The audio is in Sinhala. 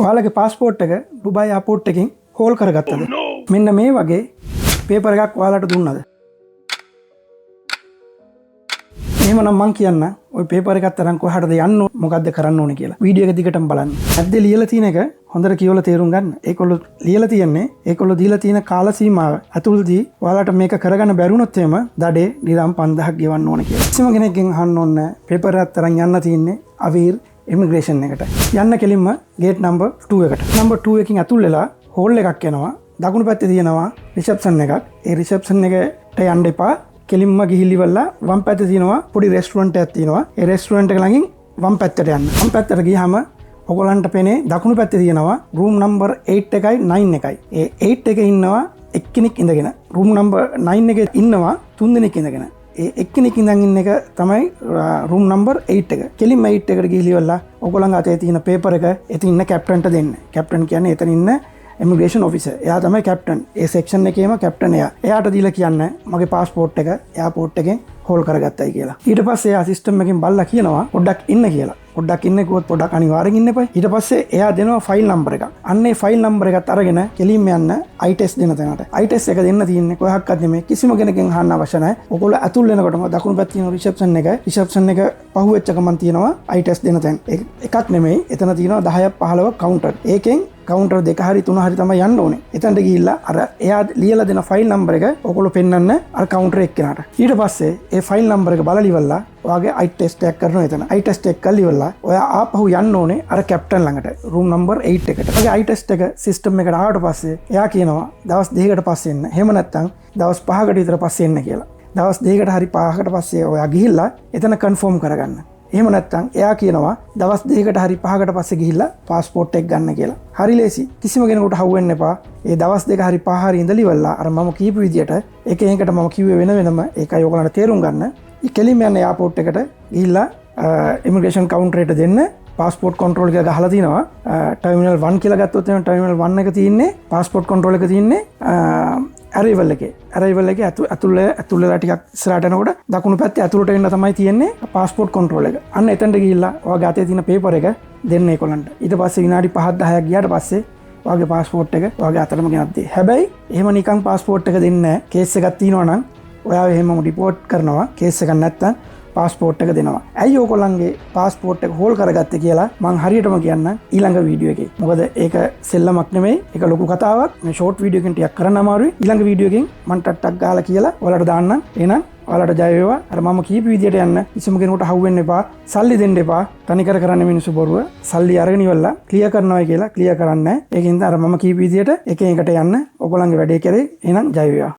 ඔයාලගේ පාස්පෝර්ට් එක ඩුබයි එයාපෝට් එකෙන් හෝල් කරගත්තද? මෙන්න මේ වගේ පේපර් එකක් ඔයාලට දුන්නද? එහෙමනම් මං කියන්න ඔය පේපර් එකත් අරන් කොහටද යන්න මොකද්ද කරන්න ඕනේ කියලා. වීඩියෝ එක දිගටම බලන්න. ඇද්ද ලියලා තියෙන එක හොඳට කියවලා තේරුම් ගන්න. ඒකොල්ලෝ ලියලා තියන්නේ ඒකොල්ලෝ දීලා තියෙන කාල සීමාව ඇතුළතදී ඔයාලට මේක කරගන්න බැරිුණොත් එහෙම දඩේ දිරම් 5000ක් ගෙවන්න ඕනේ කියලා. කිසිම කෙනෙක්ගෙන් අහන්න ඕනේ නැහැ. පේපර් එකත් අරන් යන්න තියෙන්නේ අවීර් ඉමිග්‍රේෂන් එකට. යන්න කෙලින්ම ගේට් නම්බර් 2 එකට. නම්බර් 2 එකකින් ඇතුල් වෙලා හෝල් එකක් යනවා. දකුණු පැත්තේ තියෙනවා රිසෙප්ෂන් එකක්. ඒ රිසෙප්ෂන් එකට යන්න එපා. කෙලින්ම ගිහිල්ලිවලා වම් පැත්තේ තියෙනවා පොඩි රෙස්ටුරන්ට් එකක් තියෙනවා. ඒ රෙස්ටුරන්ට් එක ළඟින් වම් පැත්තට යන්න. වම් පැත්තට ගියාම ඔයගොල්ලන්ට පේන්නේ දකුණු පැත්තේ තියෙනවා රූම් නම්බර් 8 එකයි 9 එකයි. ඒ 8 එකේ ඉන්නවා එක්කෙනෙක් ඉඳගෙන. රූම් නම්බර් 9 එකේ ඉන්නවා 3 දෙනෙක් ඉඳගෙන. ඒ එක්කෙනෙක් ඉඳන් ඉන්න එක තමයි රූම් නම්බර් 8 එක. කෙලින්ම 8 එකට ගිහිල්ලිවලා ඔයගොල්ලන් අතේ තියෙන පේපර් එක එතන ඉන්න කැප්ටන්ට දෙන්න. කැප්ටන් කියන්නේ එතන ඉන්න ඉමිග්‍රේෂන් ඔෆිසර්. එයා තමයි කැප්ටන්. ඒ සෙක්ෂන් එකේම කැප්ටන් එයා. එයාට දීලා කියන්න මගේ පාස්පෝර්ට් එක එයාපෝට් එකෙන් හෝල් කරගත්තයි කියලා. ඊට පස්සේ එයා සිස්ටම් එකෙන් බලලා කියනවා පොඩ්ඩක් ඉන්න කියලා. පොඩ්ඩක් ඉන්න කිව්වොත් පොඩ්ඩක් අනිවාර්යෙන් ඉන්න එපා. ඊට පස්සේ එයා දෙනවා ෆයිල් නම්බර් එකක්. අන්න ඒ ෆයිල් නම්බර් එකත් අරගෙන කෙලින්ම යන්න I test දෙන තැනට. I test එක දෙන්න තියෙන්නේ කොහොක්වත් නෙමෙයි. කිසිම කෙනෙක්ගෙන් අහන්න අවශ්‍ය නැහැ. ඔයගොල්ලෝ ඇතුල් වෙනකොටම දකුණු පැත්තේ තියෙන රිසෙප්ෂන් එක. රිසෙප්ෂන් එක පහුවෙච්ච ගමන් තියෙනවා I test දෙන තැන. එකක් නෙමෙයි. එතන තියෙනවා 10ක් 15ක් කවුන්ටර්. ඒකෙන් කවුන්ටර් 2 හරි 3 හරි තමයි යන්න ඕනේ. එතනට ගිහිල්ලා අර එයා ලියලා දෙන ෆයිල් නම්බර් එක ඔයගොල්ලෝ පෙන්නන්න අර කවුන්ටර් එක්කෙනාට. ඊට පස්සේ ඒ ෆයිල් නම්බර් එක බලලා ඉවරලා ඔයාගේ I test එකක් කරනවා එතන. I test එක කරලා ඉවරලා ඔයා ආපහු යන්න ඕනේ අර කැප්ටන් ළඟට රූම් නම්බර් 8 එකට. ඔයාගේ I test එක සිස්ටම් එකට ආවට පස්සේ එයා කියනවා දවස් 2කට පස්සේ එන්න. එහෙම නැත්නම් දවස් 5කට විතර පස්සේ එන්න කියලා. දවස් 2කට හරි 5කට පස්සේ ඔයා ගිහිල්ලා එතන කන්ෆර්ම් කරගන්න. එහෙම නැත්නම් එයා කියනවා දවස් 2කට හරි 5කට පස්සේ ගිහිල්ලා පාස්පෝර්ට් එක ගන්න කියලා. හරි ලේසි. කිසිම කෙනෙකුට හවුවෙන්න එපා. ඒ දවස් 2 හරි 5 හරි ඉඳලා ඉවරලා අර මම කියපු විදියට එක එකකට මම කිව්වේ වෙන වෙනම ඒකයි ඔයගොල්ලන්ට තේරුම් ගන්න. කෙලින්ම යන්න එයාපෝට් එකට ගිහිල්ලා ඉමිග්‍රේෂන් කවුන්ටරේට දෙන්න. පාස්පෝර්ට් කන්ට්‍රෝල් එක ගහලා තිනවා. ටර්මිනල් 1 කියලා ගත්තොත් එහෙනම් ටර්මිනල් 1 එක තියෙන්නේ පාස්පෝර්ට් කන්ට්‍රෝල් එක තියෙන්නේ ඇරයිවල් එකේ. ඇරයිවල් එකේ ඇතුළ වෙලා ටිකක් ඉස්සරහට යනකොට දකුණු පැත්තේ ඇතුළට එන්න තමයි තියෙන්නේ පාස්පෝර්ට් කන්ට්‍රෝල් එක. අන්න එතනට ගිහිල්ලා ඔයාගේ අතේ තියෙන පේපර් එක දෙන්න ඒගොල්ලන්ට. ඊට පස්සේ විනාඩි 5-10ක් ගියාට පස්සේ ඔයාගේ පාස්පෝර්ට් එක ඔයාගේ අතටම ගෙනත් දෙයි. හැබැයි එහෙම නිකන් පාස්පෝර්ට් එක දෙන්නේ නැහැ. කේස් එකක් තියෙනවා නම් ඔයාව එහෙමම රිපෝට් කරනවා. කේස් එකක් නැත්තම් පාස්පෝර්ට් එක දෙනවා. ඇයි ඕගොල්ලන්ගේ පාස්පෝර්ට් එක හෝල් කරගත්තේ කියලා මං හරියටම කියන්නම් ඊළඟ වීඩියෝ එකේ. මොකද ඒක සෙල්ලමක් නෙමෙයි. ඒක ලොකු කතාවක්. මේ ෂෝට් වීඩියෝ එකකින් ටිකක් කරන්න අමාරුයි. ඊළඟ වීඩියෝ එකෙන් මං ටක් ගාලා කියලා ඔයාලට දාන්නම්. එහෙනම් ඔයාලට ජය වේවා. අර මම කීප විදියට යන්න කිසිම කෙනෙකුට හවුවෙන්න එපා. සල්ලි දෙන්න එපා. තනිකර කරන්නේ මිනිස්සු බොරුව. සල්ලි අරගෙන ඉවරලා ක්ලියර් කරනවා කියලා ක්ලියර් කරන්නේ නැහැ. ඒකින්ද අර මම කීප විදියට එක එකට යන්න ඔයගොල්ලන්ගේ වැඩේ කරේ. එහෙනම් ජය වේවා.